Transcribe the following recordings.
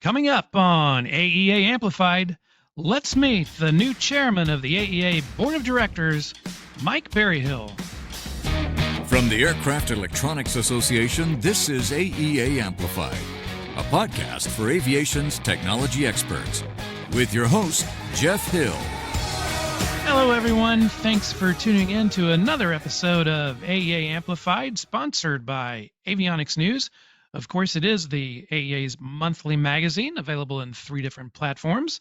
Coming up on AEA Amplified, let's meet the new chairman of the AEA Board of Directors, Mike Berryhill. From the Aircraft Electronics Association, this is AEA Amplified, a podcast for aviation's technology experts, with your host, Jeff Hill. Hello, everyone. Thanks for tuning in to another episode of AEA Amplified, sponsored by Avionics News. Of course, it is the AEA's monthly magazine, available in 3 different platforms.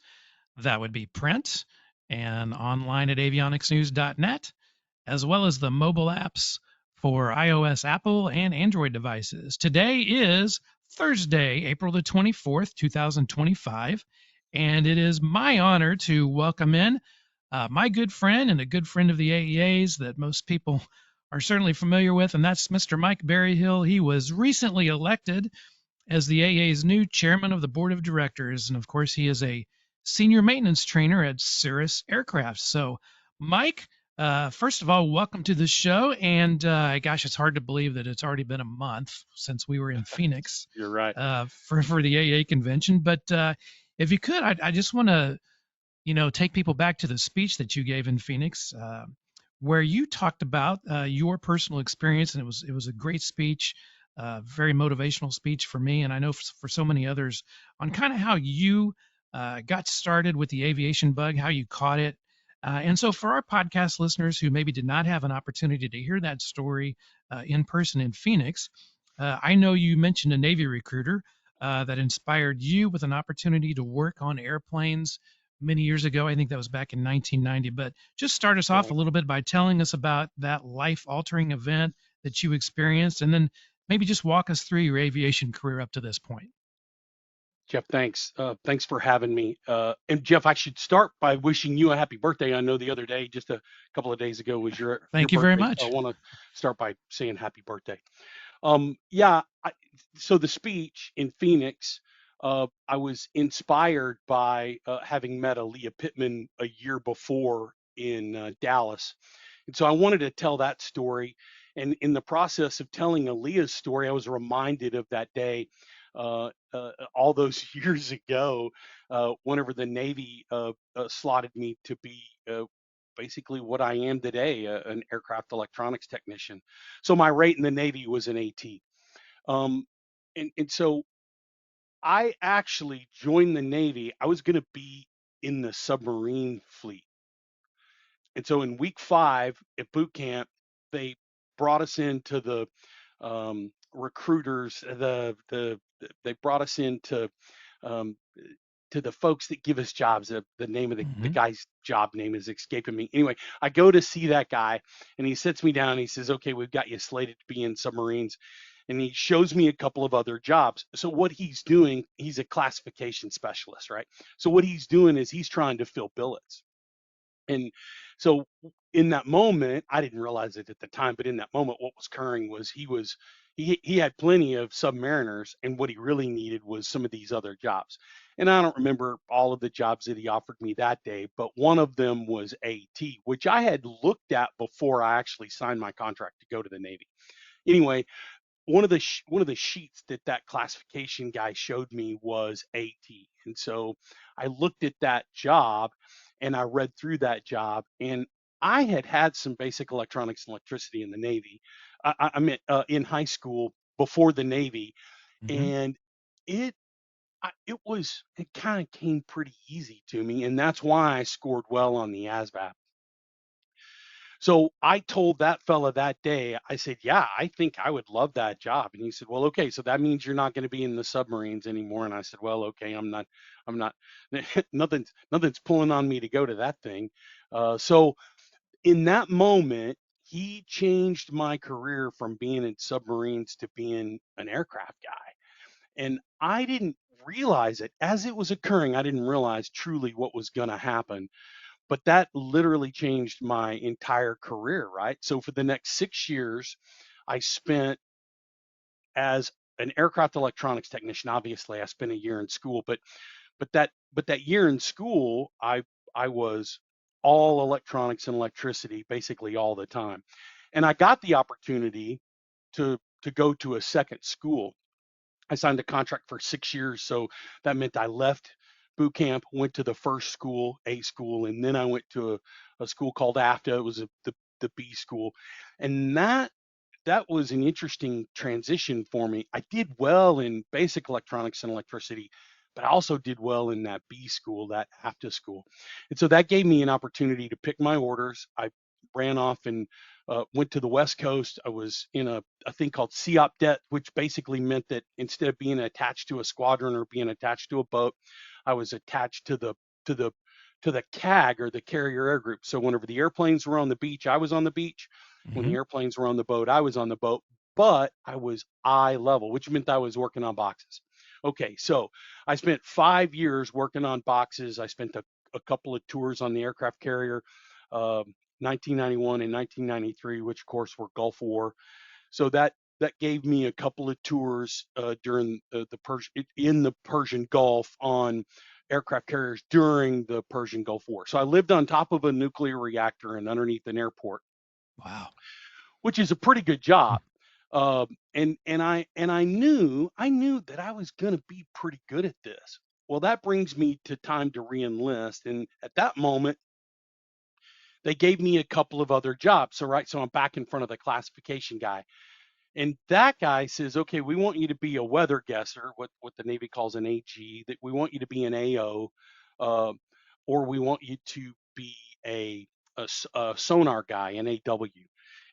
That would be print and online at avionicsnews.net, as well as the mobile apps for iOS, Apple, and Android devices. Today is Thursday, April the 24th, 2025, and it is my honor to welcome in my good friend and a good friend of the AEA's that most people are certainly familiar with, and that's Mr. Mike Berryhill. He was recently elected as the AEA's new chairman of the board of directors, and of course, he is a senior maintenance trainer at Cirrus Aircraft. So, Mike, first of all, welcome to the show, and gosh, it's hard to believe that it's already been a month since we were in Phoenix. You're right. For the AEA convention, but if you could, I just want to take people back to the speech that you gave in Phoenix, where you talked about your personal experience, and it was a great speech, very motivational speech for me, and I know for so many others, on kind of how you got started with the aviation bug, how you caught it. And so for our podcast listeners who maybe did not have an opportunity to hear that story in person in Phoenix, I know you mentioned a Navy recruiter that inspired you with an opportunity to work on airplanes many years ago. I think that was back in 1990. But just start us off a little bit by telling us about that life-altering event that you experienced, and then maybe just walk us through your aviation career up to this point. Jeff, thanks. Thanks for having me. And Jeff, I should start by wishing you a happy birthday. I know the other day, just a couple of days ago, was your Thank your you very birthday. much. I want to start by saying happy birthday. So the speech in Phoenix, I was inspired by having met Aaliyah Pittman a year before in Dallas. And so I wanted to tell that story. And in the process of telling Aaliyah's story, I was reminded of that day all those years ago, whenever the Navy slotted me to be basically what I am today, an aircraft electronics technician. So my rate in the Navy was an AT. And so I actually joined the Navy. I was going to be in the submarine fleet. And so in week 5 at boot camp, they brought us into the recruiters. They brought us into to the folks that give us jobs. The name of the guy's job name is escaping me. Anyway, I go to see that guy, and he sits me down. And he says, "Okay, we've got you slated to be in submarines." And he shows me a couple of other jobs. So what he's doing, he's a classification specialist, right? So what he's doing is he's trying to fill billets. And so in that moment, I didn't realize it at the time, but in that moment, what was occurring was he had plenty of submariners, and what he really needed was some of these other jobs. And I don't remember all of the jobs that he offered me that day, but one of them was AT, which I had looked at before I actually signed my contract to go to the Navy. Anyway, one of the sheets that classification guy showed me was AT. And so I looked at that job and I read through that job, and I had some basic electronics and electricity in the Navy. I meant in high school before the Navy, and it kind of came pretty easy to me, and that's why I scored well on the ASVAB. So I told that fella that day, I said, "Yeah, I think I would love that job." And he said, "Well, okay, so that means you're not going to be in the submarines anymore." And I said, "Well, okay, I'm not, nothing's pulling on me to go to that thing." So in that moment, he changed my career from being in submarines to being an aircraft guy. And I didn't realize it as it was occurring. I didn't realize truly what was going to happen. But that literally changed my entire career, right? So for the next 6 years, I spent as an aircraft electronics technician. Obviously, I spent a year in school, but that year in school, I was all electronics and electricity basically all the time. And I got the opportunity to go to a second school. I signed a contract for 6 years. So that meant I left boot camp, went to the first school, A school, and then I went to a school called AFTA. It was the B school. And that was an interesting transition for me. I did well in basic electronics and electricity, but I also did well in that B school, that AFTA school. And so that gave me an opportunity to pick my orders. I ran off and went to the West Coast. I was in a thing called COP debt, which basically meant that instead of being attached to a squadron or being attached to a boat, I was attached to the to the CAG, or the carrier air group. So whenever the airplanes were on the beach, I was on the beach. When the Hmm. airplanes were on the boat, I was on the boat, but I was eye level, which meant I was working on boxes. Okay, so I spent 5 years working on boxes. I spent a couple of tours on the aircraft carrier, 1991 and 1993, which of course were Gulf War. So that gave me a couple of tours during in the Persian Gulf on aircraft carriers during the Persian Gulf War. So I lived on top of a nuclear reactor and underneath an airport, Wow. which is a pretty good job. And I knew that I was going to be pretty good at this. Well, that brings me to time to reenlist, and at that moment, they gave me a couple of other jobs. So I'm back in front of the classification guy, and that guy says, "Okay, we want you to be a weather guesser, what the Navy calls an AG. That we want you to be an AO, uh, or we want you to be a sonar guy, an AW."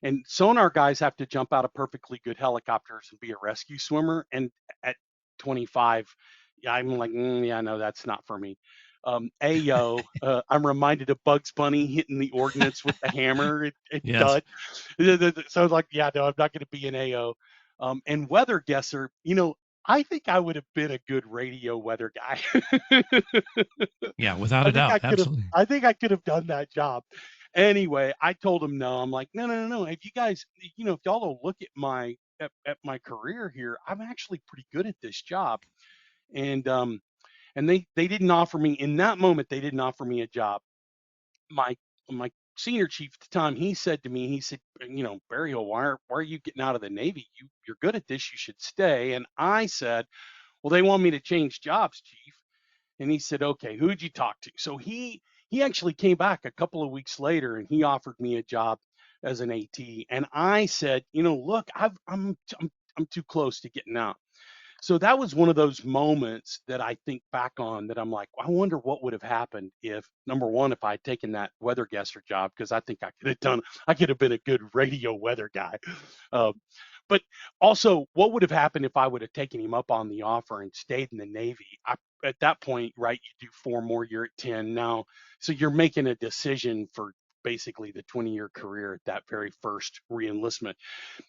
And sonar guys have to jump out of perfectly good helicopters and be a rescue swimmer. And at 25, yeah, I'm like, yeah, no, that's not for me. AO, I'm reminded of Bugs Bunny hitting the ordnance with the hammer at Yes. Dud. So I was like, yeah, no, I'm not going to be an AO. And weather guesser, I think I would have been a good radio weather guy. Yeah, without a doubt. Absolutely. I think I could have done that job. Anyway, I told him no. I'm like, no, no, no, no. If you guys, if y'all will look at at my career here, I'm actually pretty good at this job. And they didn't offer me in that moment. They didn't offer me a job. My senior chief at the time, he said to me, he said, Berryhill, why are you getting out of the Navy? You're good at this. You should stay. And I said, well, they want me to change jobs, chief. And he said, okay, who'd you talk to? So he actually came back a couple of weeks later and he offered me a job as an AT. And I said, look, I'm too close to getting out. So that was one of those moments that I think back on, that I'm like, I wonder what would have happened if, number one, if I had taken that weather guesser job, because I think I could have been a good radio weather guy. Uh, but also, what would have happened if I would have taken him up on the offer and stayed in the Navy? At that point, right, you do 4 more, you're at 10 now. So you're making a decision for basically the 20-year career at that very first reenlistment.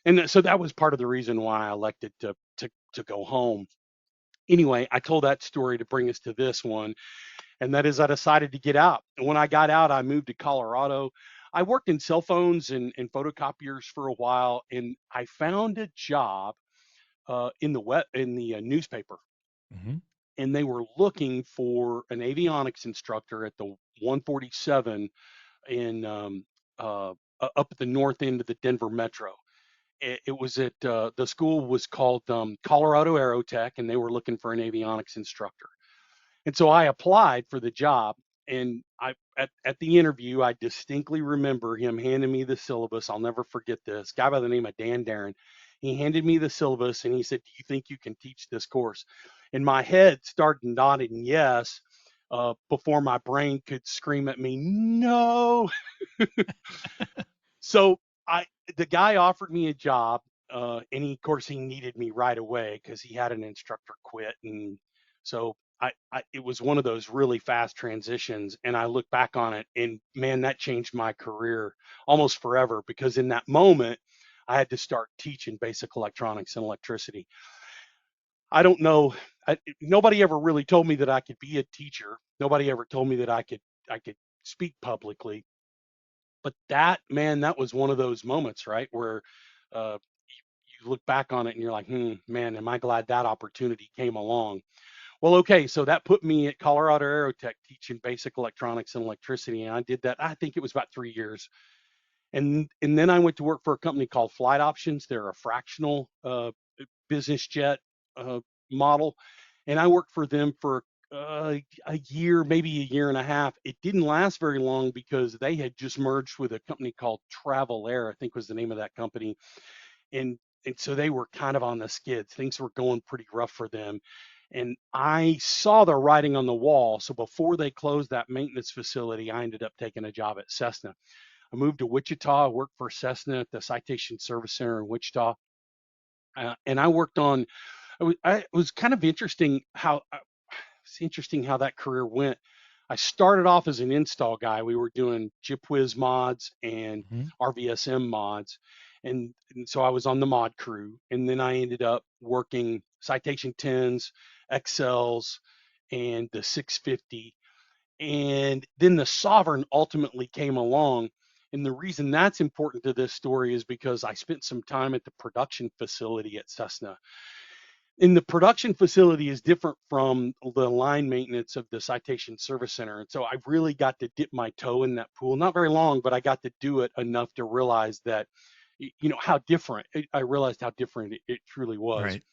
And so that was part of the reason why I elected to go home. Anyway, I told that story to bring us to this one, and that is I decided to get out. And when I got out, I moved to Colorado. I worked in cell phones and photocopiers for a while, and I found a job in the newspaper, Hmm. and they were looking for an avionics instructor at the 147 in up at the north end of the Denver metro. It was at the school was called Colorado Aerotech, and they were looking for an avionics instructor. And so I applied for the job, and at the interview, I distinctly remember him handing me the syllabus. I'll never forget this. Guy by the name of Dan Darren. He handed me the syllabus and he said, "Do you think you can teach this course?" And my head started nodding yes, before my brain could scream at me, "No." So I the guy offered me a job, and of course he needed me right away because he had an instructor quit, and so it was one of those really fast transitions. And I look back on it, and man, that changed my career almost forever, because in that moment I had to start teaching basic electronics and electricity. I don't know. Nobody ever really told me that I could be a teacher. Nobody ever told me that I could speak publicly, but that, man, that was one of those moments, right, where uh, you look back on it and you're like, man, am I glad that opportunity came along. Well, okay, so that put me at Colorado Aerotech teaching basic electronics and electricity, and I did that. I think it was about 3 years, and then I went to work for a company called Flight Options. They're a fractional business jet model, and I worked for them for a year, maybe a year and a half. It didn't last very long because they had just merged with a company called Travel Air, I think was the name of that company, and so they were kind of on the skids. Things were going pretty rough for them. And I saw the writing on the wall. So before they closed that maintenance facility, I ended up taking a job at Cessna. I moved to Wichita. I worked for Cessna at the Citation Service Center in Wichita. And I worked on, it was kind of interesting how it's interesting how that career went. I started off as an install guy. We were doing GPWiz mods and Mhm. RVSM mods. And so I was on the mod crew. And then I ended up working Citation 10s, XLs, and the 650. And then the Sovereign ultimately came along. And the reason that's important to this story is because I spent some time at the production facility at Cessna. And the production facility is different from the line maintenance of the Citation Service Center. And so I really got to dip my toe in that pool. Not very long, but I got to do it enough to realize that, how different. I realized how different it truly was. Right.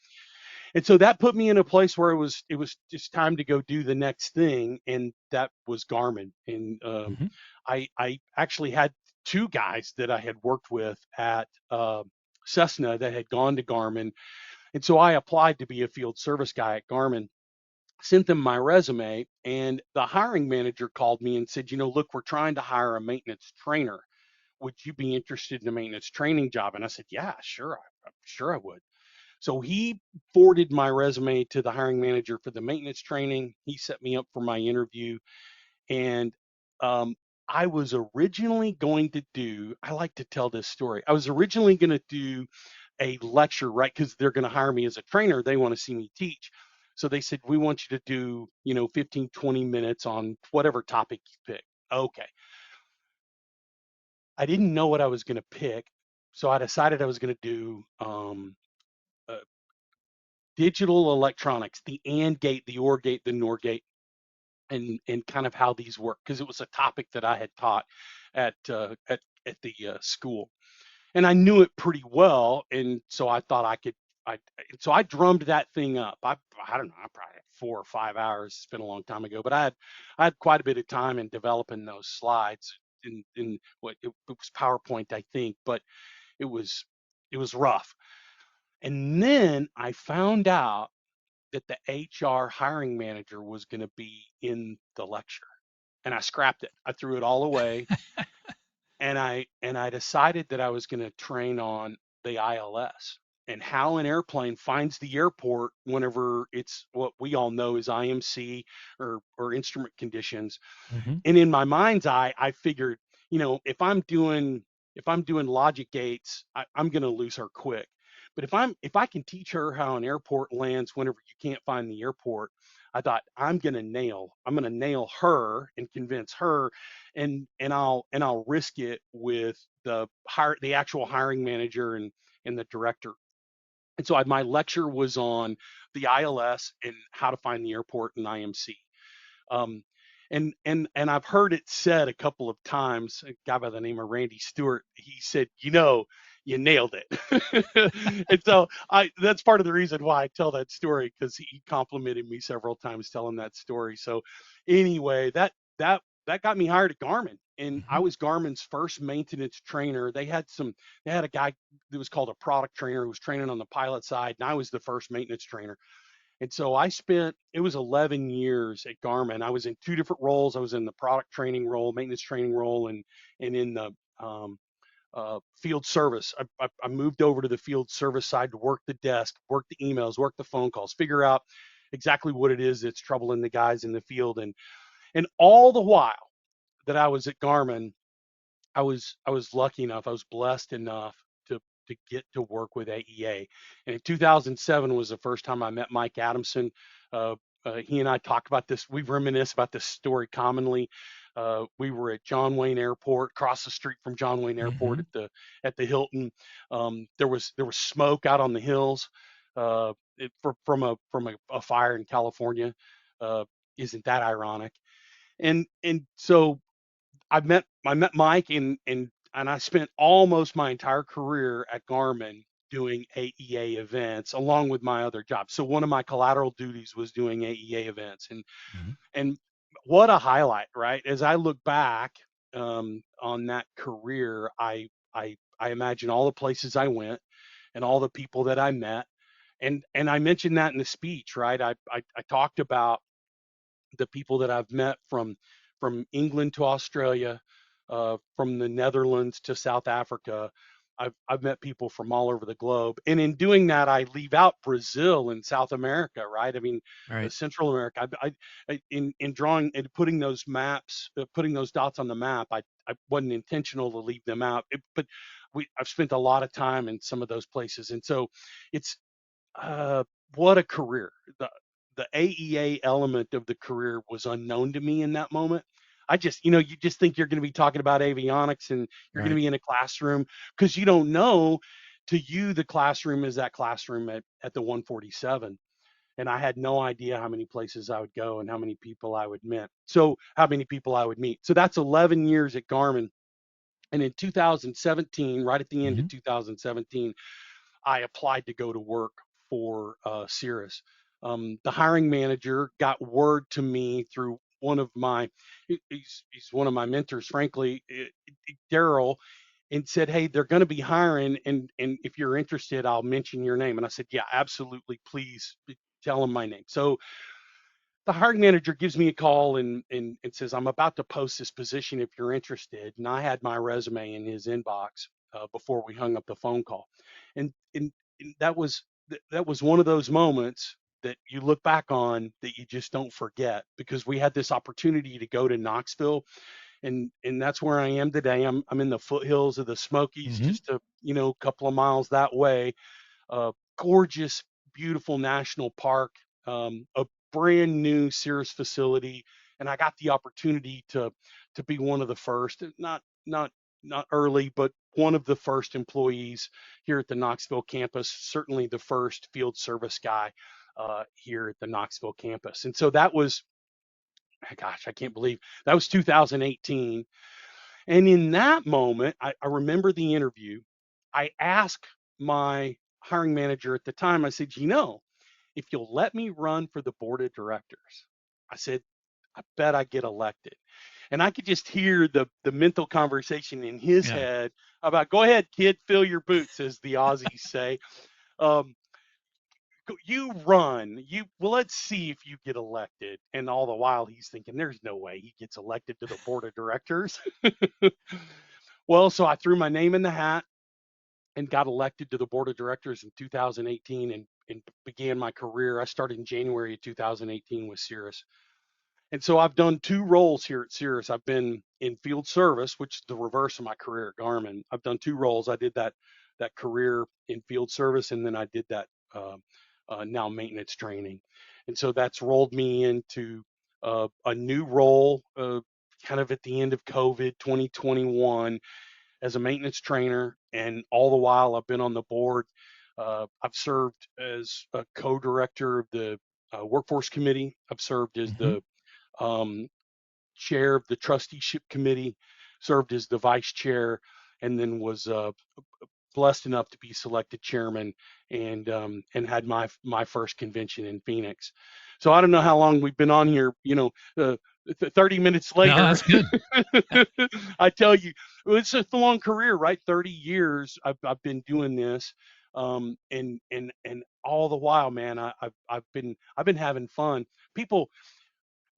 And so that put me in a place where it was just time to go do the next thing, and that was Garmin. And Mhm. I actually had two guys that I had worked with at Cessna that had gone to Garmin, and so I applied to be a field service guy at Garmin, sent them my resume, and the hiring manager called me and said, look, we're trying to hire a maintenance trainer. Would you be interested in a maintenance training job? And I said, yeah, sure. I'm sure I would. So he forwarded my resume to the hiring manager for the maintenance training. He set me up for my interview. And um, I was originally going to do, I like to tell this story. I was originally going to do a lecture, right? Because they're going to hire me as a trainer. They want to see me teach. So they said, we want you to do, 15, 20 minutes on whatever topic you pick. Okay. I didn't know what I was going to pick. So I decided I was going to do uh, digital electronics, the AND gate, the OR gate, the NOR gate, and kind of how these work, because it was a topic that I had taught at the school, and I knew it pretty well, and so I thought I could. So I drummed that thing up. I don't know. I probably had 4 or 5 hours. It's been a long time ago, but I had quite a bit of time in developing those slides. In what it was PowerPoint, I think, but it was it was rough. And then I found out that the HR hiring manager was going to be in the lecture, and I scrapped it. I threw it all away, and I decided that I was going to train on the ILS and how an airplane finds the airport whenever it's what we all know is IMC or instrument conditions. Mhm. And in my mind's eye, I figured, if I'm doing logic gates, I'm going to lose her quick. But if I can teach her how an airport lands whenever you can't find the airport, I thought I'm going to nail her and convince her, and I'll risk it with the actual hiring manager and the director. And so my lecture was on the ILS and how to find the airport in IMC. Um, and I've heard it said a couple of times. A guy by the name of Randy Stewart, he said, you nailed it. And so that's part of the reason why I tell that story, because he complimented me several times telling that story. So anyway, that got me hired at Garmin, and I Mhm. was Garmin's first maintenance trainer. They had a guy that was called a product trainer who was training on the pilot side, and I was the first maintenance trainer. And so it was 11 years at Garmin. I was in two different roles. I was in the product training role, maintenance training role, and in the field service. I moved over to the field service side to work the desk, work the emails, work the phone calls, figure out exactly what it is that's troubling the guys in the field. And all the while that I was at Garmin, I was lucky enough, I was blessed enough to get to work with AEA. And in 2007 was the first time I met Mike Adamson. He and I talked about this. We reminisce about this story commonly. We were at John Wayne Airport, across the street from John Wayne Airport Mhm. at the Hilton. There was smoke out on the hills from a fire in California. Uh, isn't that ironic? And so I met Mike, and I spent almost my entire career at Garmin doing AEA events along with my other jobs. So one of my collateral duties was doing AEA events, Mhm. and what a highlight, right? As I look back on that career, I imagine all the places I went and all the people that I met, and I mentioned that in the speech, right? I talked about the people that I've met from England to Australia, from the Netherlands to South Africa. I've met people from all over the globe, and in doing that, I leave out Brazil and South America, right? I mean, Right. Central America. In drawing and putting those maps, putting those dots on the map, I wasn't intentional to leave them out, but I've spent a lot of time in some of those places, and so it's uh, what a career. The AEA element of the career was unknown to me in that moment. I just, you just think you're going to be talking about avionics and you're going to Right. be in a classroom because you don't know. To you, the classroom is that classroom at the 147. And I had no idea how many places I would go and how many people I would meet. So, how many people I would meet. So, that's 11 years at Garmin. And in 2017, right at the end of Hmm. 2017, I applied to go to work for Cirrus. The hiring manager got word to me through one of my, he's one of my mentors, frankly, Daryl, and said, "Hey, they're going to be hiring, and if you're interested, I'll mention your name." And I said, "Yeah, absolutely, please tell them my name." So the hiring manager gives me a call and says, "I'm about to post this position if you're interested." And I had my resume in his inbox before we hung up the phone call, and that was one of those moments that you look back on that you just don't forget, because we had this opportunity to go to Knoxville, and that's where I am today. I'm in the foothills of the Smokies, Hmm. just a couple of miles that way. Gorgeous, beautiful national park, a brand new Cirrus facility, and I got the opportunity to be one of the first, not early, but one of the first employees here at the Knoxville campus. Certainly the first field service guy here at the Knoxville campus, and so that was, gosh, I can't believe that was 2018. And in that moment, I remember the interview. I asked my hiring manager at the time, I said, if you'll let me run for the board of directors, I said, I bet I get elected. And I could just hear the mental conversation in his Yeah. head about, go ahead, kid, fill your boots, as the Aussies say. Um, you run, well, let's see if you get elected. And all the while he's thinking, there's no way he gets elected to the board of directors. Well, so I threw my name in the hat and got elected to the board of directors in 2018, and began my career. I started in January of 2018 with Cirrus. And so I've done two roles here at Cirrus. I've been in field service, which is the reverse of my career at Garmin. I've done two roles. I did that career in field service, and then I did that now maintenance training. And so that's rolled me into a new role, kind of at the end of COVID 2021, as a maintenance trainer, and all the while I've been on the board. I've served as a co-director of the workforce committee. I've served as Hmm. the um, chair of the trusteeship committee, served as the vice chair, and then was blessed enough to be selected chairman, and had my first convention in Phoenix. So I don't know how long we've been on here. 30 minutes No, later, that's good. Yeah. I tell you, it's a long career, right? 30 years I've been doing this, and all the while, man, I've been having fun. People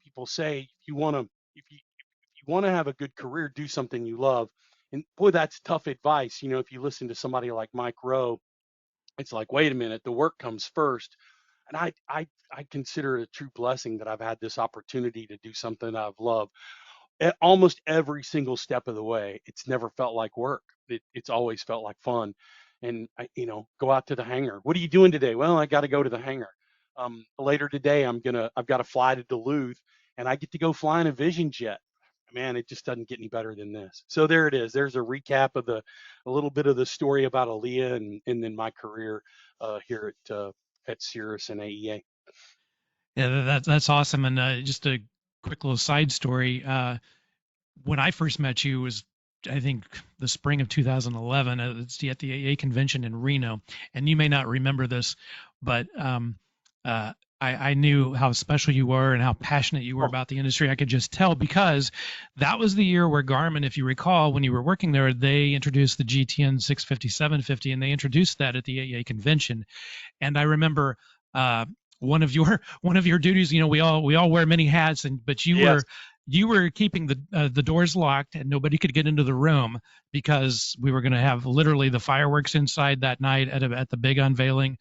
people say, if you want to have a good career, do something you love. And boy, that's tough advice. If you listen to somebody like Mike Rowe, it's like, wait a minute, the work comes first. And I consider it a true blessing that I've had this opportunity to do something I've loved almost every single step of the way. It's never felt like work. It's always felt like fun. And go out to the hangar. What are you doing today? Well, I got to go to the hangar. Later today, I've got to fly to Duluth, and I get to go fly in a Vision jet. Man, it just doesn't get any better than this. So there it is. There's a recap of a little bit of the story about Aaliyah, and then my career here at Cirrus and AEA. Yeah, that's awesome. And just a quick little side story. When I first met you was I think the spring of 2011. It's at the AEA convention in Reno, and you may not remember this, but uh, I knew how special you were and how passionate you were Oh, about the industry. I could just tell because that was the year where Garmin, if you recall, when you were working there, they introduced the GTN 650, 750, and they introduced that at the AEA convention. And I remember one of your duties. You know, we all wear many hats, and but yes, you were keeping the doors locked and nobody could get into the room because we were going to have literally the fireworks inside that night at the big unveiling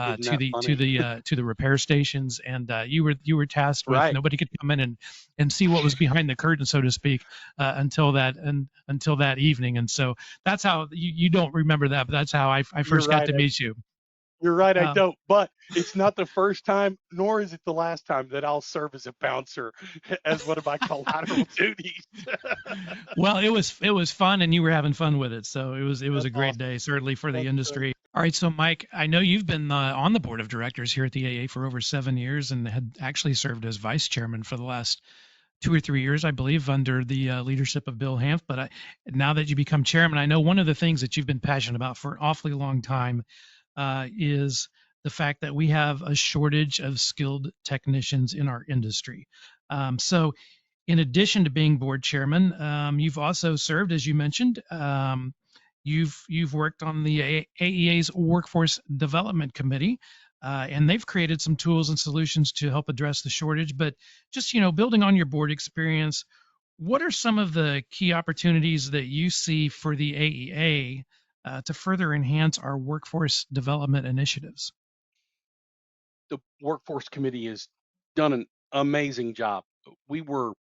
isn't to that the funny? to the repair stations, and you were tasked with Right. nobody could come in and see what was behind the curtain, so to speak, until that evening. And so that's how you don't remember that, but that's how I You're first got right. to meet you. You're right, I Um, don't. But it's not the first time, nor is it the last time that I'll serve as a bouncer as one of my collateral duties. Well, it was fun, and you were having fun with it, so it was That's a great awesome. day, certainly for the That's great. industry. All right, so Mike, I know you've been on the board of directors here at the AA for over 7 years, and had actually served as vice chairman for the last 2 or 3 years, I believe, under the leadership of Bill Hanft. But now that you become chairman, I know one of the things that you've been passionate about for an awfully long time is the fact that we have a shortage of skilled technicians in our industry. So in addition to being board chairman, you've also served, as you mentioned, you've worked on the AEA's Workforce Development Committee, and they've created some tools and solutions to help address the shortage. But just building on your board experience, what are some of the key opportunities that you see for the AEA to further enhance our workforce development initiatives? The workforce committee has done an amazing job. We were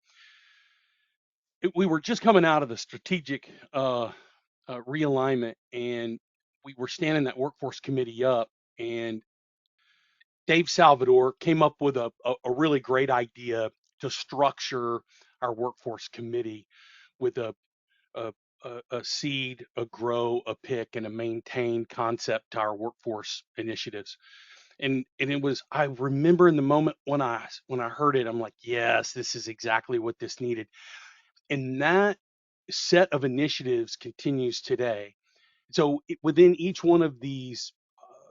we were just coming out of the strategic realignment, and we were standing that workforce committee up, and Dave Salvador came up with a really great idea to structure our workforce committee with a, a seed, a grow, a pick, and a maintain concept to our workforce initiatives. And it was, I remember in the moment when I heard it, I'm like, yes, this is exactly what this needed. And that set of initiatives continues today. So within each one of these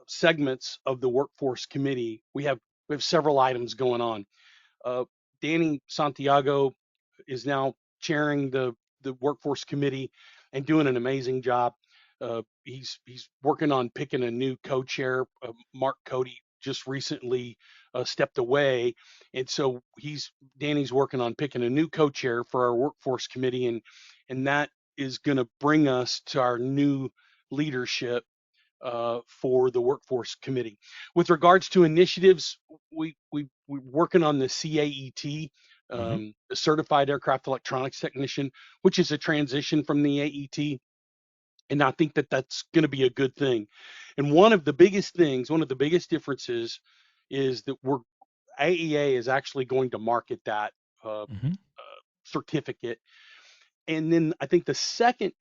segments of the workforce committee, we have several items going on. Uh, Danny Santiago is now chairing the workforce committee and doing an amazing job. He's working on picking a new co-chair. Mark Cody just recently stepped away, and so Danny's working on picking a new co-chair for our workforce committee, and that is going to bring us to our new leadership for the workforce committee. With regards to initiatives, we're working on the CAET, Hmm. the Certified Aircraft Electronics Technician, which is a transition from the AET, and I think that that's going to be a good thing. And one of the biggest things, one of the biggest differences, is that AEA is actually going to market that Hmm. certificate. And then I think the second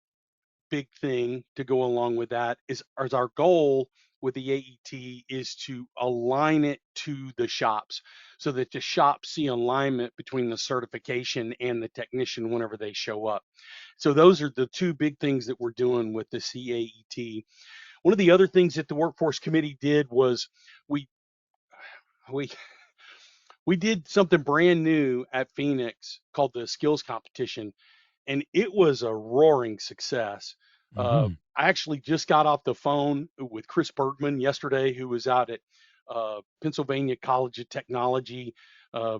big thing to go along with that is our goal with the AET is to align it to the shops so that the shops see alignment between the certification and the technician whenever they show up. So those are the two big things that we're doing with the CAET. One of the other things that the workforce committee did was we we we did something brand new at Phoenix called the skills competition, and it was a roaring success. Hmm. I actually just got off the phone with Chris Bergman yesterday, who was out at Pennsylvania College of Technology, uh,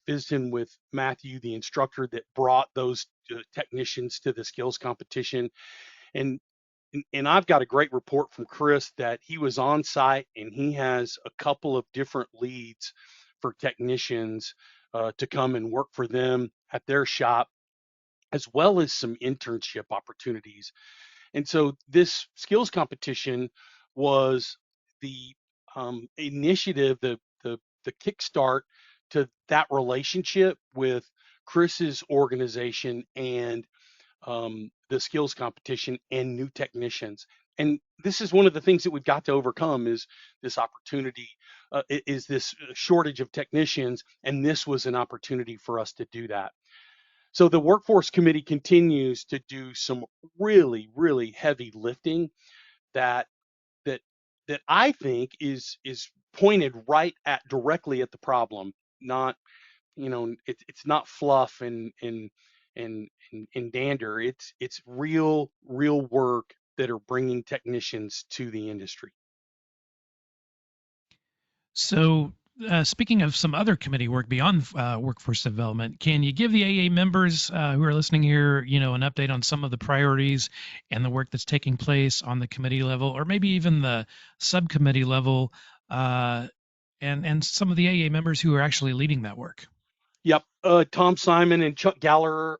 visiting with Matthew, the instructor that brought those technicians to the skills competition. And and I've got a great report from Chris that he was on site and he has a couple of different leads for technicians to come and work for them at their shop, as well as some internship opportunities. And so this skills competition was the initiative, the kickstart to that relationship with Chris's organization and the skills competition and new technicians. And this is one of the things that we've got to overcome is this opportunity, is this shortage of technicians, and this was an opportunity for us to do that. So the workforce committee continues to do some really, really heavy lifting that that that I think is pointed right at directly at the problem, not it's not fluff and dander. It's real work that are bringing technicians to the industry. So, speaking of some other committee work beyond workforce development, can you give the AA members who are listening here, an update on some of the priorities and the work that's taking place on the committee level, or maybe even the subcommittee level, and some of the AA members who are actually leading that work? Yep. Tom Simon and Chuck Gallagher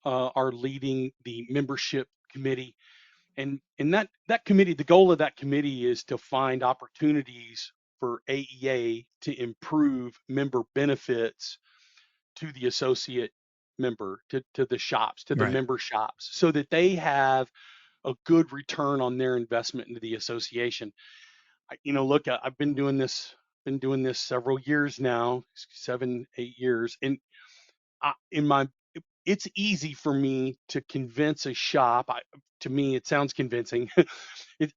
are leading the membership committee. And that committee, the goal of that committee is to find opportunities for AEA to improve member benefits to the associate member, to the shops, to the Right. member shops, so that they have a good return on their investment into the association. Look, I've been doing this several years now, 7, 8 years, and in my it's easy for me to convince a shop. To me, it sounds convincing.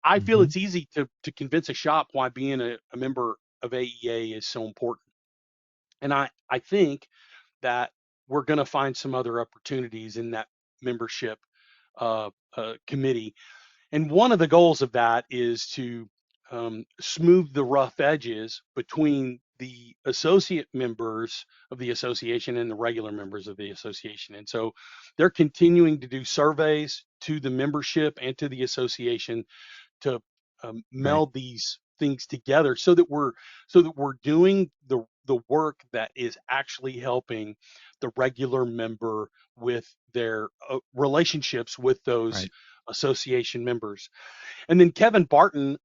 I feel Hmm. it's easy to convince a shop why being a member of AEA is so important. And I think that we're going to find some other opportunities in that membership committee. And one of the goals of that is to smooth the rough edges between the associate members of the association and the regular members of the association. And so they're continuing to do surveys to the membership and to the association to Right. meld these things together so that we're doing the work that is actually helping the regular member with their relationships with those Right. association members. And then Kevin Barton,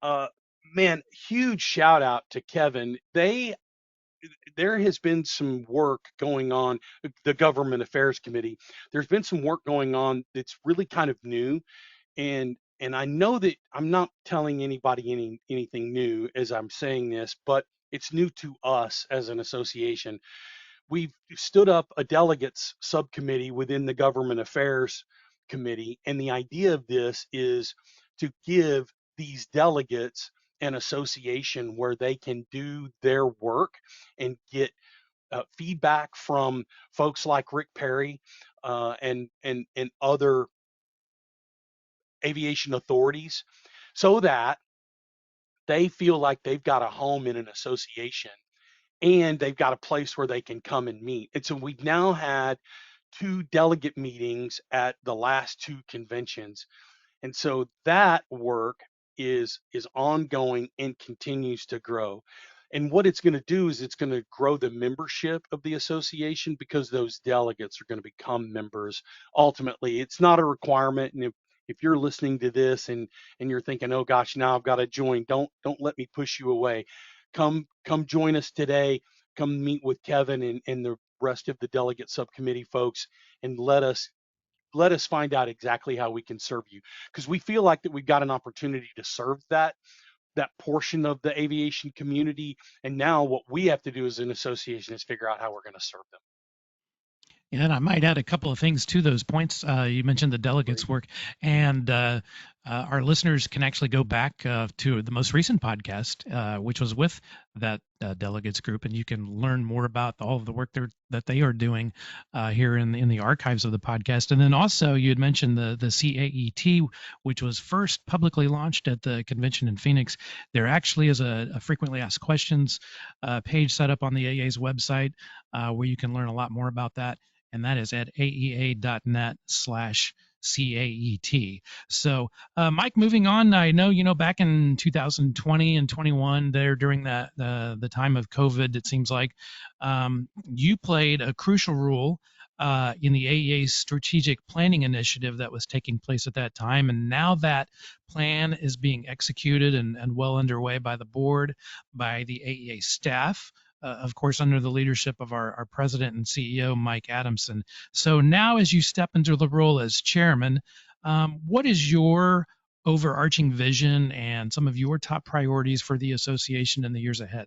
man, huge shout out to Kevin. There has been some work going on, the Government Affairs Committee. There's been some work going on that's really kind of new, and I know that I'm not telling anybody anything new as I'm saying this, but it's new to us as an association. We've stood up a delegates subcommittee within the Government Affairs Committee, and the idea of this is to give these delegates an association where they can do their work and get feedback from folks like Rick Perry and other aviation authorities, so that they feel like they've got a home in an association and they've got a place where they can come and meet. And so we've now had 2 delegate meetings at the last 2 conventions. And so that work is ongoing and continues to grow. And what it's going to do is it's going to grow the membership of the association, because those delegates are going to become members. Ultimately, it's not a requirement. And if you're listening to this and you're thinking, oh gosh, now I've got to join, don't let me push you away. Come join us today. Come meet with Kevin and the rest of the delegate subcommittee folks, and let us find out exactly how we can serve you, because we feel like that we've got an opportunity to serve that portion of the aviation community. And now what we have to do as an association is figure out how we're going to serve them. And I might add a couple of things to those points. You mentioned the Great. delegates work, and our listeners can actually go back to the most recent podcast, which was with that delegates group, and you can learn more about all of the work that they are doing here in the archives of the podcast. And then also, you had mentioned the CAET, which was first publicly launched at the convention in Phoenix. There actually is a frequently asked questions page set up on the AA's website where you can learn a lot more about that, and that is at aea.net/CAET. So, Mike, moving on, I know, back in 2020 and 21, there during the time of COVID, it seems like you played a crucial role in the AEA's strategic planning initiative that was taking place at that time. And now that plan is being executed and well underway by the board, by the AEA staff, of course, under the leadership of our president and CEO, Mike Adamson. So now, as you step into the role as chairman, what is your overarching vision and some of your top priorities for the association in the years ahead?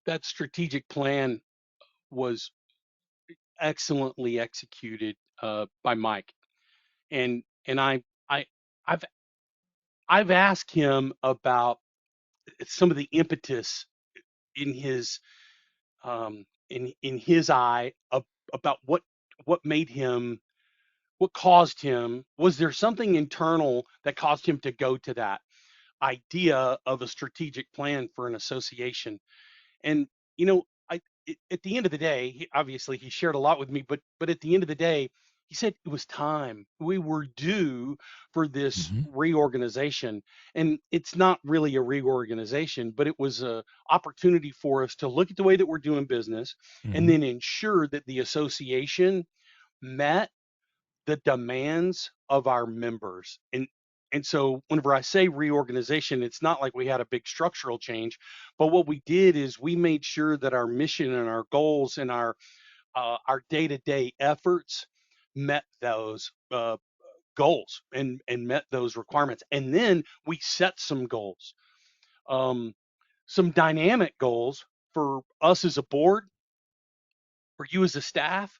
That strategic plan was excellently executed by Mike. And I I've I've asked him about some of the impetus in his in his eye about what made him, what caused him. Was there something internal that caused him to go to that idea of a strategic plan for an association? And you know, at the end of the day, obviously he shared a lot with me, but at the end of the day, he said it was time. We were due for this Hmm. reorganization, and it's not really a reorganization, but it was a opportunity for us to look at the way that we're doing business, and Hmm. then ensure that the association met the demands of our members. And so whenever I say reorganization, it's not like we had a big structural change, but what we did is we made sure that our mission and our goals and our day-to-day efforts met those goals and met those requirements. And then we set some goals, um, some dynamic goals for us as a board, for you as a staff,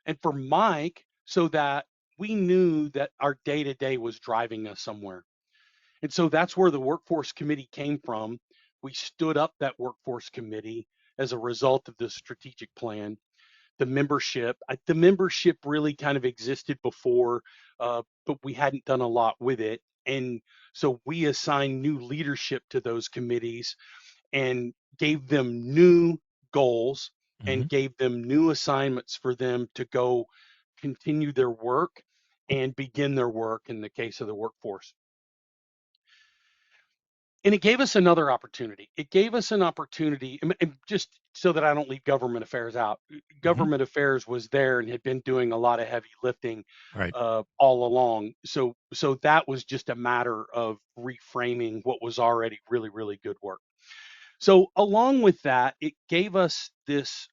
and for Mike, so that we knew that our day to day was driving us somewhere. And so that's where the workforce committee came from. We stood up that workforce committee as a result of the strategic plan. The membership really kind of existed before, but we hadn't done a lot with it. And so we assigned new leadership to those committees and gave them new goals Hmm. and gave them new assignments for them to go continue their work and begin their work in the case of the workforce. And it gave us another opportunity. It gave us an opportunity, and just so that I don't leave government affairs out, Hmm. government affairs was there and had been doing a lot of heavy lifting Right. all along. So that was just a matter of reframing what was already really, really good work. So along with that, it gave us this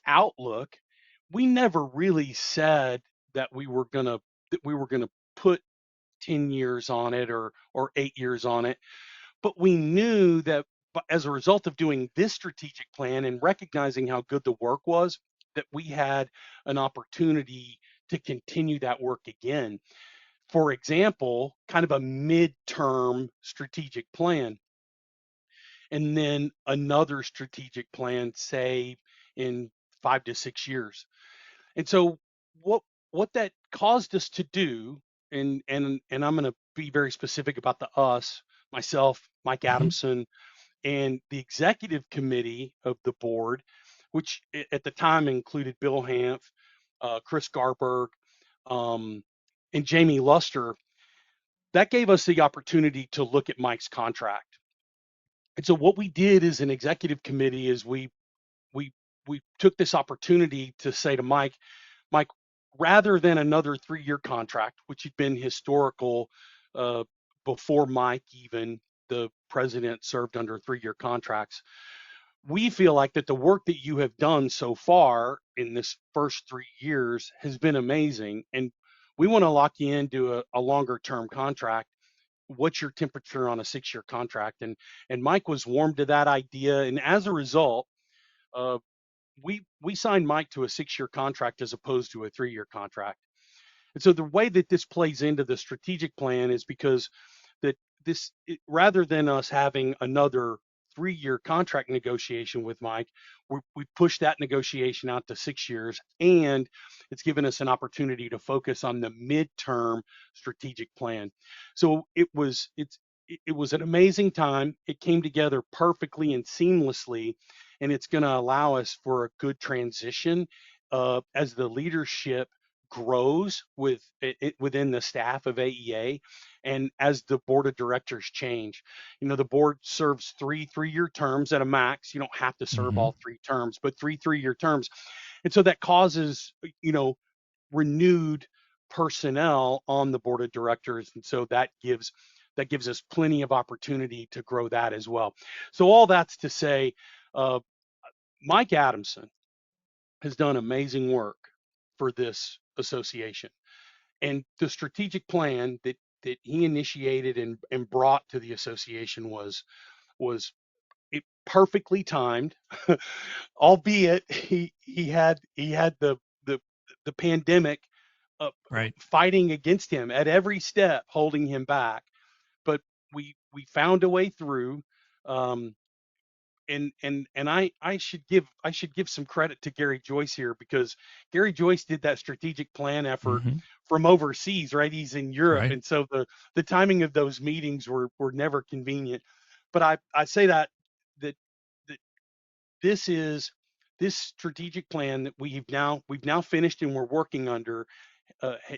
outlook. We never really said that we were gonna put 10 years on it or 8 years on it, but we knew that as a result of doing this strategic plan and recognizing how good the work was, that we had an opportunity to continue that work again. For example, kind of a midterm strategic plan, and then another strategic plan, say in 5 to 6 years. And so what that caused us to do, and I'm going to be very specific about the us, myself, Mike Hmm. Adamson, and the executive committee of the board, which at the time included Bill Hanf, Chris Garberg, um, and Jamie Luster. That gave us the opportunity to look at Mike's contract. And so what we did as an executive committee is we we took this opportunity to say to Mike, Mike, rather than another 3-year contract, which had been historical uh, before Mike even, the president served under 3-year contracts. We feel like that the work that you have done so far in this first 3 years has been amazing, and we want to lock you into a longer term contract. What's your temperature on a 6-year contract? And Mike was warm to that idea, and as a result, uh, we signed Mike to a 6-year contract as opposed to a 3-year contract. And so the way that this plays into the strategic plan is because that rather than us having another 3-year contract negotiation with Mike, we pushed that negotiation out to 6 years, and it's given us an opportunity to focus on the midterm strategic plan. So it was an amazing time. It came together perfectly and seamlessly, and it's going to allow us for a good transition as the leadership grows within the staff of AEA, and as the board of directors change. The board serves three-year terms at a max. You don't have to serve Hmm. all 3 terms, but 3-year terms. And so that causes, renewed personnel on the board of directors. And so that gives us plenty of opportunity to grow that as well. So all that's to say, uh, Mike Adamson has done amazing work for this association. And the strategic plan that he initiated and brought to the association was perfectly timed, albeit he had the the pandemic uh, Right. fighting against him at every step, holding him back. But we found a way through. Um, and I should give some credit to Gary Joyce here, because Gary Joyce did that strategic plan effort Hmm. from overseas, right? He's in Europe, Right. and so the timing of those meetings were never convenient. But I say that that this is this strategic plan that we've now finished and we're working under,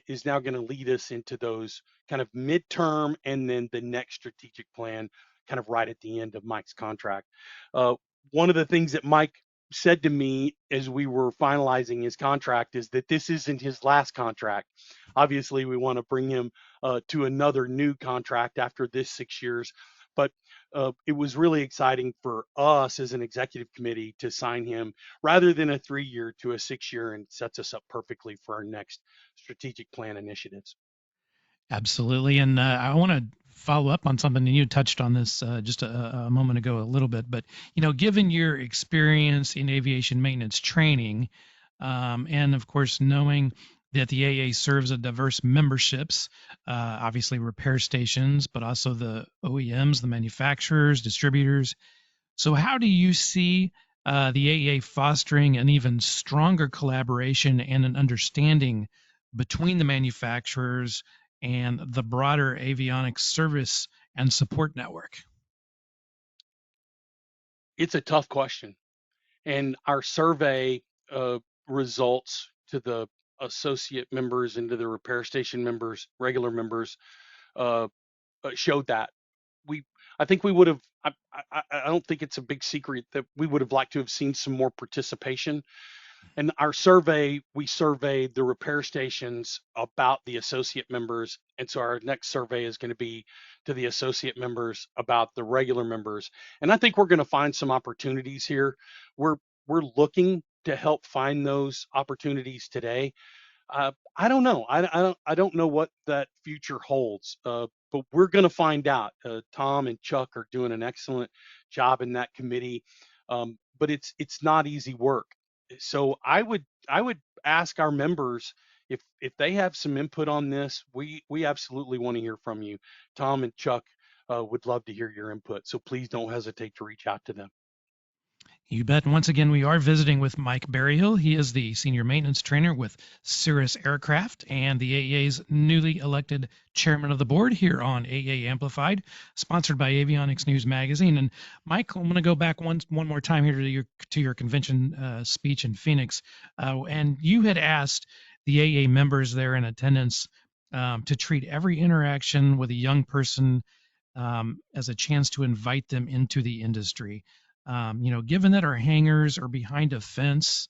is now going to lead us into those kind of midterm and then the next strategic plan, kind of right at the end of Mike's contract. Uh, One of the things that Mike said to me as we were finalizing his contract is that this isn't his last contract. Obviously, we want to bring him to another new contract after this 6 years. But it was really exciting for us as an executive committee to sign him rather than a 3 year to a 6 year, and sets us up perfectly for our next strategic plan initiatives. Absolutely. And I want to follow up on something, and you touched on this just a moment ago a little bit. But, given your experience in aviation maintenance training, and of course, knowing that the AA serves a diverse memberships, obviously repair stations, but also the OEMs, the manufacturers, distributors. So, how do you see the AEA fostering an even stronger collaboration and an understanding between the manufacturers and the broader avionics service and support network? It's a tough question, and our survey uh, results to the associate members and to the repair station members, regular members, uh, showed that we I think we would have I don't think it's a big secret that we would have liked to have seen some more participation. And our survey, we surveyed the repair stations about the associate members. And so our next survey is going to be to the associate members about the regular members. And I think we're going to find some opportunities here. We're we're looking to help find those opportunities today. I don't know. I don't know what that future holds. But we're going to find out. Tom and Chuck are doing an excellent job in that committee, but it's not easy work. So I would ask our members if they have some input on this. We absolutely want to hear from you. Tom and Chuck would love to hear your input. So please don't hesitate to reach out to them. You bet. And once again, we are visiting with Mike Berryhill. He is the senior maintenance trainer with Cirrus Aircraft and the AEA's newly elected chairman of the board here on AEA Amplified, sponsored by Avionics News Magazine. And Mike, I'm going to go back one more time here to your convention speech in Phoenix, and you had asked the AEA members there in attendance to treat every interaction with a young person as a chance to invite them into the industry. Given that our hangars are behind a fence,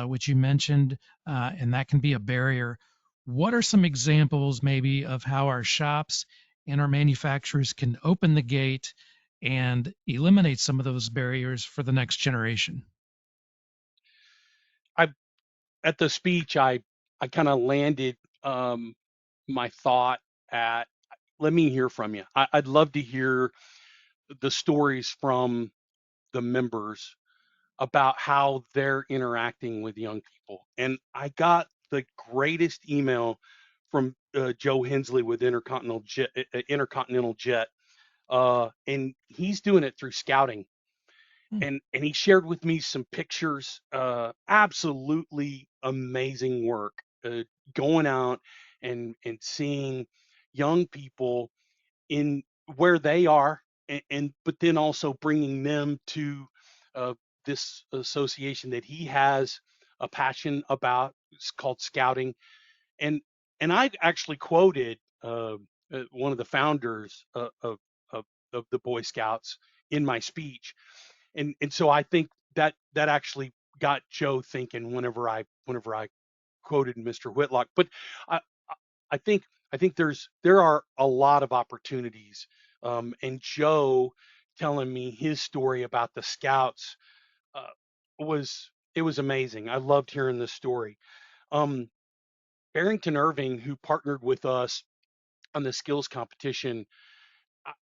which you mentioned, and that can be a barrier, what are some examples maybe of how our shops and our manufacturers can open the gate and eliminate some of those barriers for the next generation? I At the speech, I kind of landed um, my thought at, let me hear from you. I'd love to hear the stories from the members about how they're interacting with young people. And I got the greatest email from Joe Hensley with Intercontinental Jet, and he's doing it through scouting. Hmm. And he shared with me some pictures. Absolutely amazing work. Going out and seeing young people in where they are, and but then also bringing them to uh, this association that he has a passion about. It's called scouting. And and I actually quoted one of the founders of the Boy Scouts in my speech. And so I think that actually got Joe thinking whenever I quoted Mr. Whitlock. But I I think there are a lot of opportunities. And Joe telling me his story about the Scouts uh, was amazing. I loved hearing this story. Um, Barrington Irving, who partnered with us on the skills competition,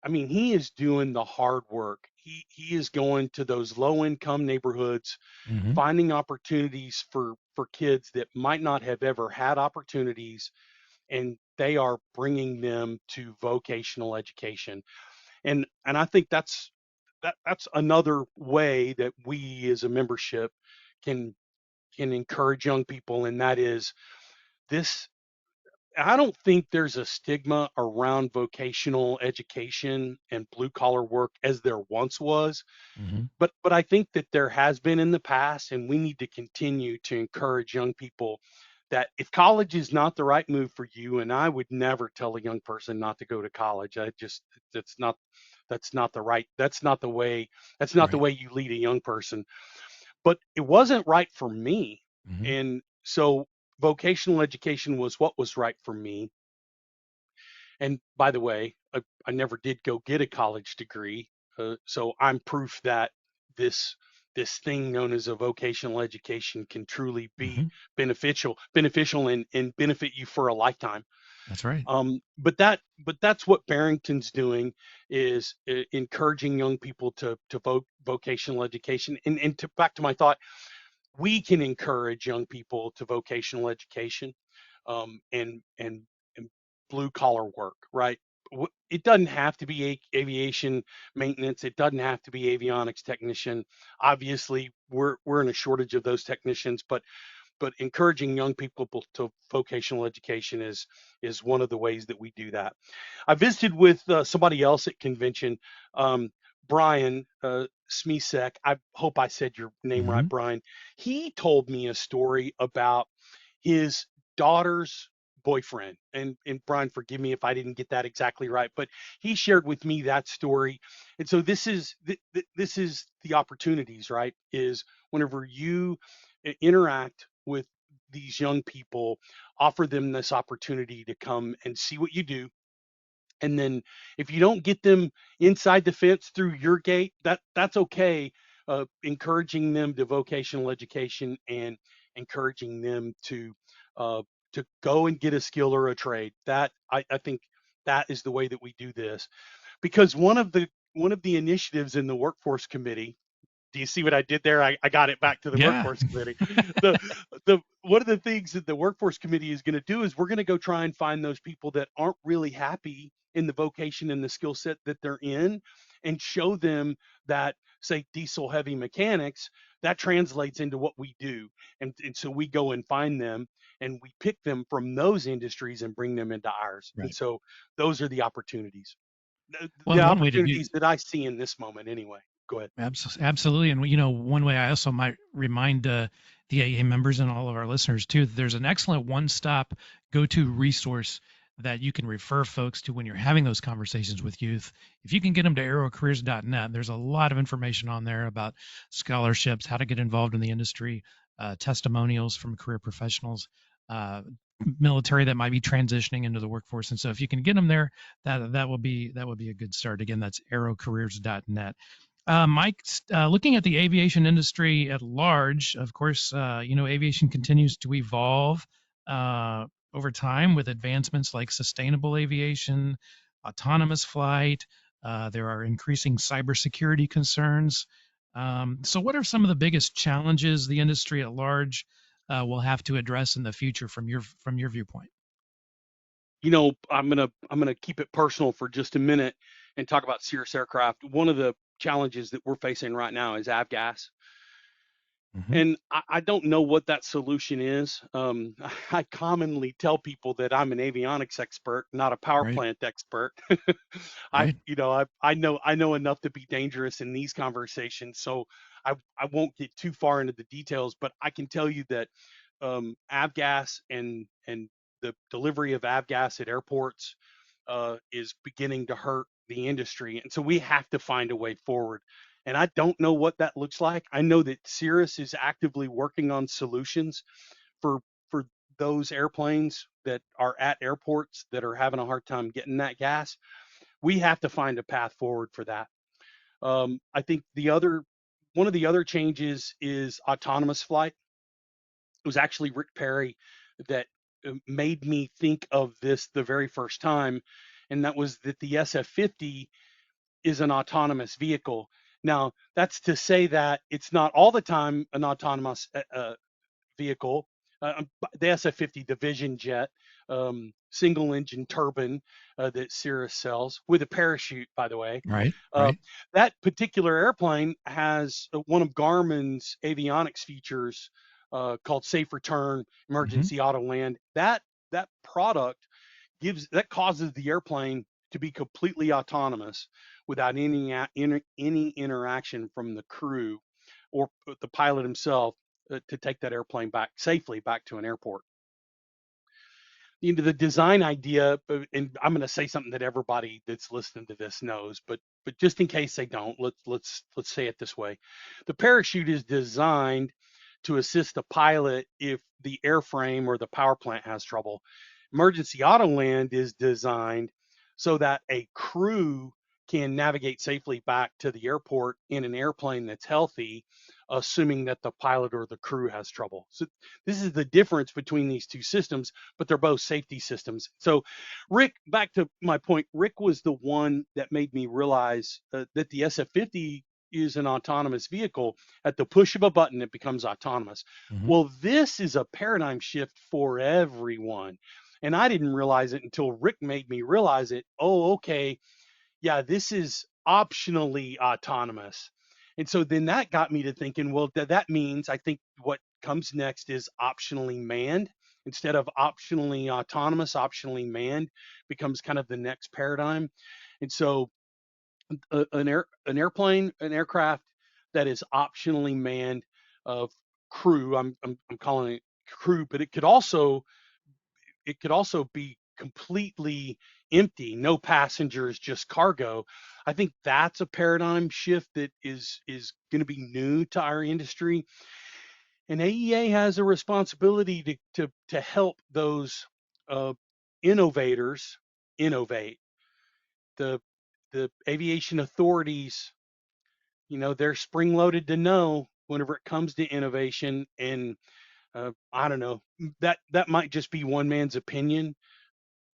I mean, he is doing the hard work. he is going to those low income neighborhoods, Hmm. finding opportunities for kids that might not have ever had opportunities, and they are bringing them to vocational education. And I think that's another way that we as a membership can encourage young people, and that is this. I don't think there's a stigma around vocational education and blue collar work as there once was, Hmm. but I think that there has been in the past, and we need to continue to encourage young people that if college is not the right move for you, and I would never tell a young person not to go to college. I just that's not that's not the Right. way you lead a young person. But it wasn't right for me. Hmm. And so vocational education was what was right for me. And by the way, I never did go get a college degree, so I'm proof that this this thing known as a vocational education can truly be Hmm. beneficial and benefit you for a lifetime. That's right. But that's what Barrington's doing, is encouraging young people to vocational education. And to back to my thought, we can encourage young people to vocational education, and blue collar work, right? It doesn't have to be aviation maintenance. It doesn't have to be avionics technician. Obviously, we're in a shortage of those technicians, but encouraging young people to vocational education is one of the ways that we do that. I visited with somebody else at convention, um, Brian Smisek. I hope I said your name right, Hmm. Brian. He told me a story about his daughter's boyfriend. And Brian, forgive me if I didn't get that exactly right, but he shared with me that story. And so this is the opportunities, right? Is whenever you interact with these young people, offer them this opportunity to come and see what you do. And then if you don't get them inside the fence through your gate, that's okay. Encouraging them to vocational education and encouraging them uh, to go and get a skill or a trade. That I think that is the way that we do this, because one of the initiatives in the workforce committee. Do you see what I did there? I got it back to the Yeah. workforce committee. The one of the things that the workforce committee is going to do is we're going to go try and find those people that aren't really happy in the vocation and the skill set that they're in, and show them that, say, diesel heavy mechanics, that translates into what we do. And so we go and find them, and we pick them from those industries and bring them into ours. And Right. so those are the opportunities. Well, The and one way to do opportunities that I see in this moment anyway. Go ahead. Absolutely. And, one way I also might remind the AA members and all of our listeners too, that there's an excellent one-stop go-to resource that you can refer folks to when you're having those conversations with youth. If you can get them to aerocareers.net, there's a lot of information on there about scholarships, how to get involved in the industry, testimonials from career professionals, uh, military that might be transitioning into the workforce. And so if you can get them there, that will be a good start. Again, that's aerocareers.net. Mike, looking at the aviation industry at large, of course, aviation continues to evolve over time with advancements like sustainable aviation, autonomous flight. There are increasing cybersecurity concerns. So, what are some of the biggest challenges the industry at large will have to address in the future from your viewpoint? I'm gonna keep it personal for just a minute and talk about Cirrus Aircraft. One of the challenges that we're facing right now is avgas. Hmm. And I don't know what that solution is. I commonly tell people that I'm an avionics expert, not a power Right, plant expert. right, I know enough to be dangerous in these conversations, so I won't get too far into the details. But I can tell you that avgas and the delivery of avgas at airports is beginning to hurt the industry, and so we have to find a way forward. And I don't know what that looks like. I know that Cirrus is actively working on solutions for for those airplanes that are at airports that are having a hard time getting that gas. We have to find a path forward for that. I think the other one of the other changes is autonomous flight. It was actually Rick Perry that made me think of this the very first time, and that was that the SF-50 is an autonomous vehicle. Now, that's to say that it's not all the time an autonomous vehicle. The SF-50 Division jet, single engine turbine that Cirrus sells with a parachute, by the way. Right. Uh, Right. that particular airplane has one of Garmin's avionics features called Safe Return Hmm. Emergency Auto Land. That product causes the airplane to be completely autonomous without any interaction from the crew or the pilot himself to take that airplane back safely back to an airport. The design idea, and I'm going to say something that everybody that's listening to this knows, but just in case they don't, let's say it this way: the parachute is designed to assist the pilot if the airframe or the power plant has trouble. Emergency auto land is designed so that a crew can navigate safely back to the airport in an airplane that's healthy, assuming that the pilot or the crew has trouble. So this is the difference between these two systems, but they're both safety systems. So Rick, back to my point, Rick was the one that made me realize that the SF-50 is an autonomous vehicle. At the push of a button, it becomes autonomous. Hmm. Well, this is a paradigm shift for everyone. And I didn't realize it until Rick made me realize it. Oh, okay. Yeah, this is optionally autonomous. And so then that got me to thinking, well, that means I think what comes next is optionally manned. Instead of optionally autonomous, optionally manned becomes kind of the next paradigm. And so an aircraft that is optionally manned of crew, I'm calling it crew, but it could also be completely empty, no passengers, just cargo. I think that's a paradigm shift that is going to be new to our industry, and AEA has a responsibility to help those uh, innovators innovate. The the aviation authorities, they're spring loaded to know whenever it comes to innovation, and I don't know, that might just be one man's opinion,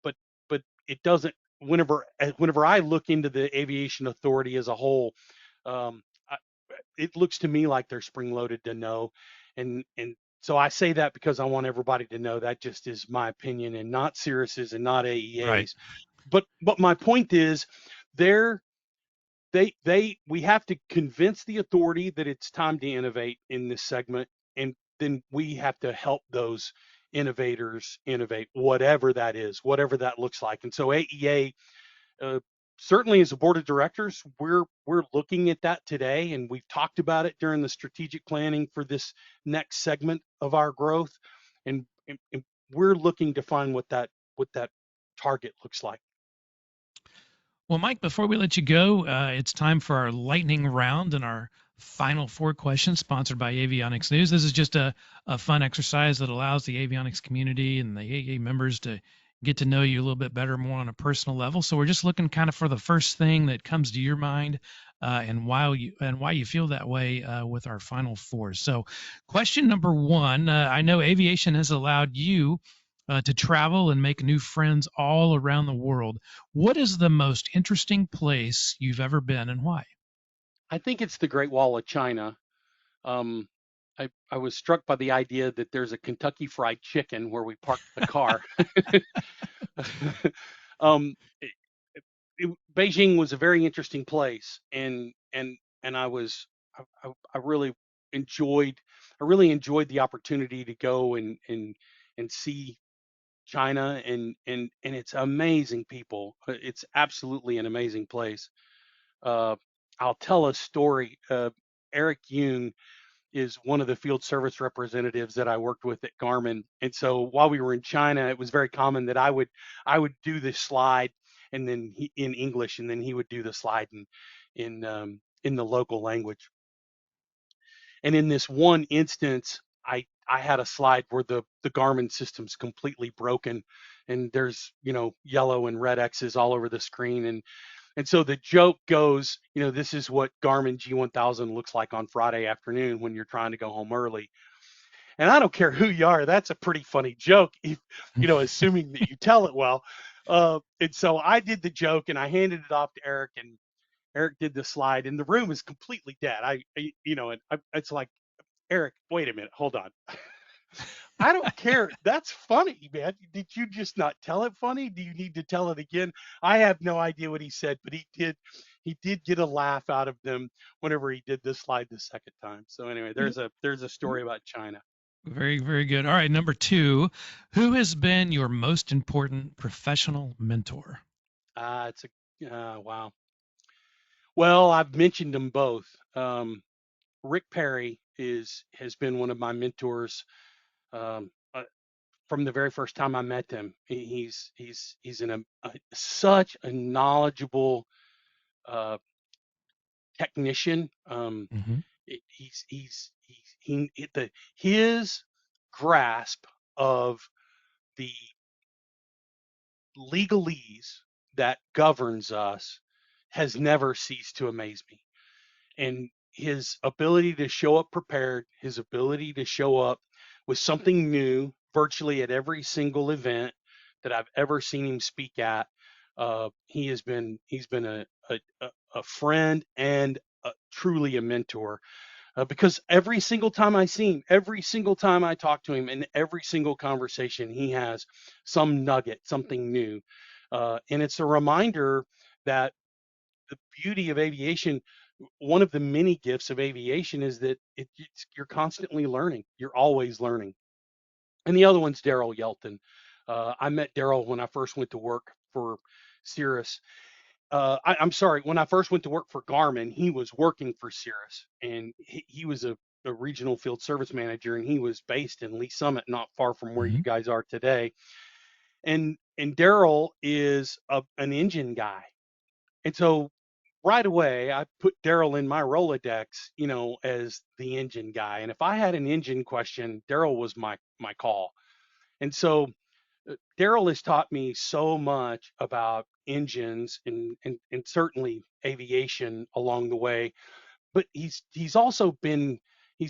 but it doesn't. Whenever I look into the aviation authority as a whole, um, I, it looks to me like they're spring loaded to know, and so I say that because I want everybody to know that just is my opinion and not Cirrus's and not Right. AEA's. But my point is, they're we have to convince the authority that it's time to innovate in this segment, and then we have to help those innovators innovate, whatever that is, whatever that looks like. And so AEA, uh, certainly as a board of directors, we're looking at that today, and we've talked about it during the strategic planning for this next segment of our growth, and we're looking to find what that target looks like. Well, Mike, before we let you go, it's time for our lightning round and our final four questions sponsored by Avionics News. This is just a fun exercise that allows the avionics community and the AAA members to get to know you a little bit better, more on a personal level. So we're just looking kind of for the first thing that comes to your mind and why you feel that way with our final four. So question number one, I know aviation has allowed you to travel and make new friends all around the world. What is the most interesting place you've ever been and why? I think it's the Great Wall of China. Um, I was struck by the idea that there's a Kentucky Fried Chicken where we parked the car. um, it, Beijing was a very interesting place, and I really enjoyed the opportunity to go and see China, and it's amazing people. It's absolutely an amazing place. Uh, I'll tell a story. Eric Yoon is one of the field service representatives that I worked with at Garmin. And so while we were in China, it was very common that I would do the slide and then in English, and then he would do the slide in the local language. And in this one instance, I had a slide where the Garmin system's completely broken, and there's yellow and red X's all over the screen, and so the joke goes, this is what Garmin G1000 looks like on Friday afternoon when you're trying to go home early. And I don't care who you are, that's a pretty funny joke, if, assuming that you tell it well. And so I did the joke and I handed it off to Eric, Eric did the slide, and the room is completely dead. It's like, Eric, wait a minute, hold on. I don't care. That's funny, man. Did you just not tell it funny? Do you need to tell it again? I have no idea what he said, but he did get a laugh out of them whenever he did this slide the second time. So anyway, there's a story about China. Very, very good. All right, number two, who has been your most important professional mentor? It's a wow. Well, I've mentioned them both. Rick Perry has been one of my mentors um, uh, from the very first time I met him. He's such a knowledgeable uh, technician. Mm-hmm. His grasp of the legalese that governs us has never ceased to amaze me. And his ability to show up prepared, his ability to show up with something new virtually at every single event that I've ever seen him speak at. He's been a friend and truly a mentor because every single time I see him, every single time I talk to him, and every single conversation, he has some nugget, something new, and it's a reminder that the beauty of aviation, one of the many gifts of aviation, is that you're constantly learning. You're always learning. And the other one's Daryl Yelton. I met Daryl when I first went to work for Cirrus. I'm sorry, when I first went to work for Garmin, he was working for Cirrus, and he was a regional field service manager, and he was based in Lee Summit, not far from where Mm-hmm. you guys are today. And Daryl is an engine guy, and so right away, I put Daryl in my Rolodex, as the engine guy. And if I had an engine question, Daryl was my call. And so Daryl has taught me so much about engines and certainly aviation along the way. But he's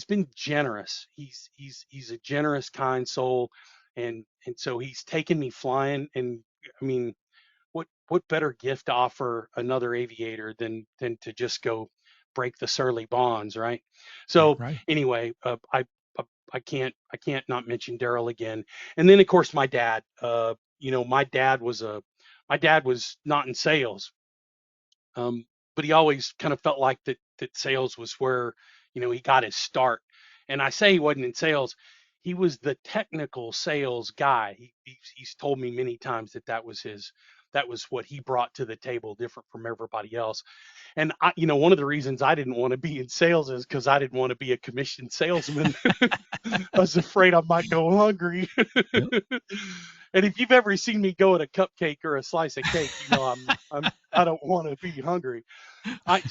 been generous. He's a generous, kind soul, and so he's taken me flying. And I mean, what better gift to offer another aviator than to just go break the surly bonds, right? So Right. anyway, I can't not mention Daryl again. And then of course my dad. My dad was not in sales, um, but he always kind of felt like that sales was where he got his start. And I say he wasn't in sales; he was the technical sales guy. He's told me many times that was what he brought to the table, different from everybody else. And one of the reasons I didn't want to be in sales is because I didn't want to be a commissioned salesman. I was afraid I might go hungry. Yep. And if you've ever seen me go at a cupcake or a slice of cake, I don't want to be hungry. My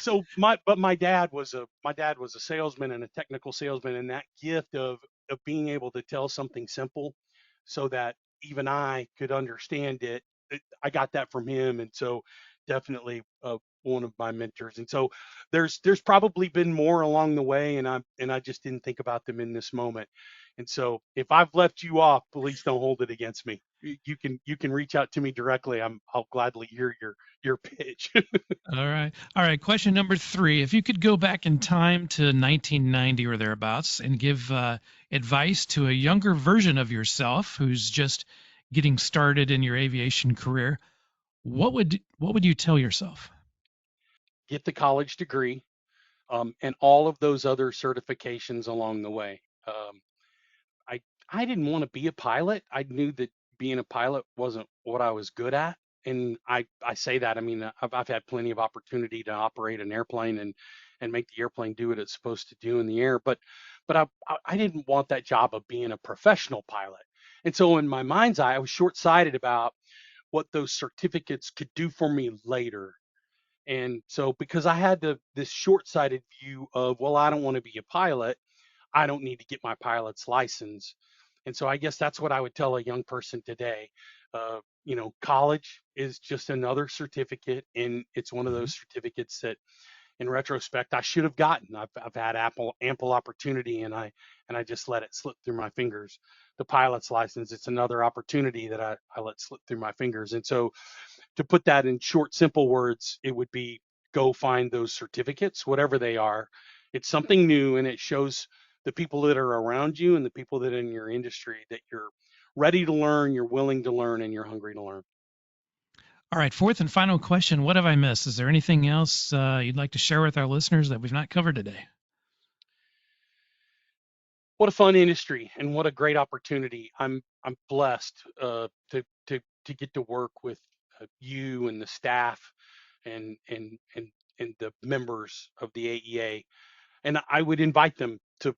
dad was a salesman and a technical salesman, and that gift of being able to tell something simple so that even I could understand it. I got that from him, and so definitely one of my mentors. And so there's probably been more along the way, and I just didn't think about them in this moment. And so if I've left you off, please don't hold it against me. You can reach out to me directly. I'll gladly hear your pitch. All right. All right. Question number three. If you could go back in time to 1990 or thereabouts and give advice to a younger version of yourself who's just getting started in your aviation career, what would you tell yourself? Get the college degree, and all of those other certifications along the way. I I didn't want to be a pilot. I knew that being a pilot wasn't what I was good at. And I say that, I mean, I've had plenty of opportunity to operate an airplane and make the airplane do what it's supposed to do in the air. But I didn't want that job of being a professional pilot. And so in my mind's eye, I was short-sighted about what those certificates could do for me later. And so because I had this short-sighted view of, well, I don't want to be a pilot, I don't need to get my pilot's license. And so I guess that's what I would tell a young person today. College is just another certificate, and it's one of Mhm. those certificates that, in retrospect, I should have gotten. I've had ample opportunity, and I just let it slip through my fingers. The pilot's license, it's another opportunity that I let slip through my fingers. And so, to put that in short, simple words, it would be go find those certificates, whatever they are. It's something new, and it shows the people that are around you and the people that are in your industry that you're ready to learn, you're willing to learn, and you're hungry to learn. All right, fourth and final question. What have I missed? Is there anything else you'd like to share with our listeners that we've not covered today? What a fun industry and what a great opportunity. I'm blessed to get to work with you and the staff and the members of the AEA. And I would invite them to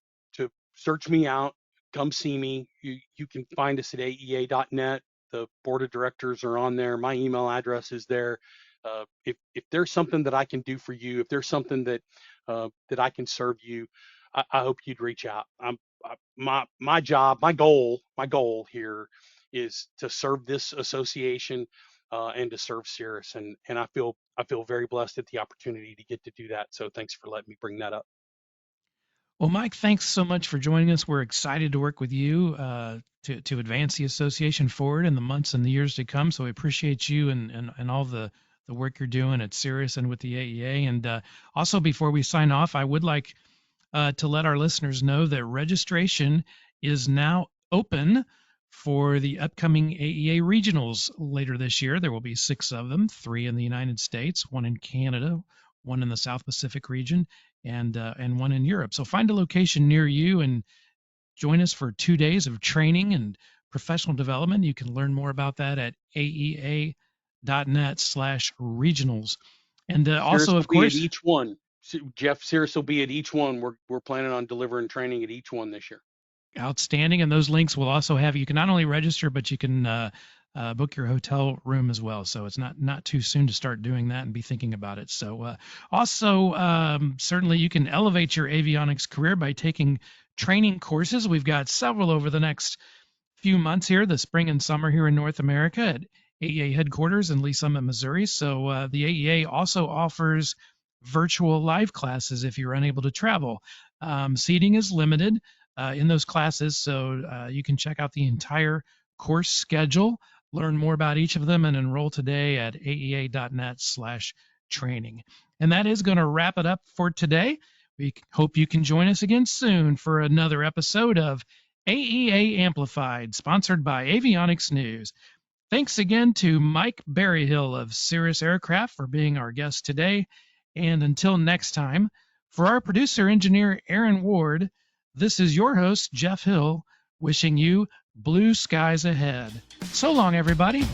search me out, come see me. You can find us at aea.net. The board of directors are on there. My email address is there. If there's something that I can do for you, if there's something that I can serve you, I hope you'd reach out. My job, my goal here is to serve this association and to serve Cirrus, and I feel very blessed at the opportunity to get to do that. So thanks for letting me bring that up. Well, Mike, thanks so much for joining us. We're excited to work with you to advance the association forward in the months and the years to come. So we appreciate you and all the work you're doing at Cirrus and with the AEA. And also, before we sign off, I would like to let our listeners know that registration is now open for the upcoming AEA regionals later this year. There will be 6 of them, 3 in the United States, 1 in Canada, 1 in the South Pacific region, and 1 in Europe. So find a location near you and join us for 2 days of training and professional development. You can learn more about that at aea.net/regionals. And also, of course, at each one. Jeff, Cirrus will be at each one. We're planning on delivering training at each one this year. Outstanding. And those links will also have, you can not only register, but you can book your hotel room as well. So it's not too soon to start doing that and be thinking about it. So also, certainly you can elevate your avionics career by taking training courses. We've got several over the next few months here, the spring and summer here in North America at AEA headquarters in Lee Summit, Missouri. So the AEA also offers virtual live classes if you're unable to travel. Seating is limited in those classes, so you can check out the entire course schedule, learn more about each of them, and enroll today at aea.net/training. And that is going to wrap it up for today. We hope you can join us again soon for another episode of AEA Amplified, sponsored by Avionics News. Thanks again to Mike Berryhill of Cirrus Aircraft for being our guest today. And until next time, for our producer-engineer Aaron Ward, this is your host, Jeff Hill, wishing you blue skies ahead. So long, everybody.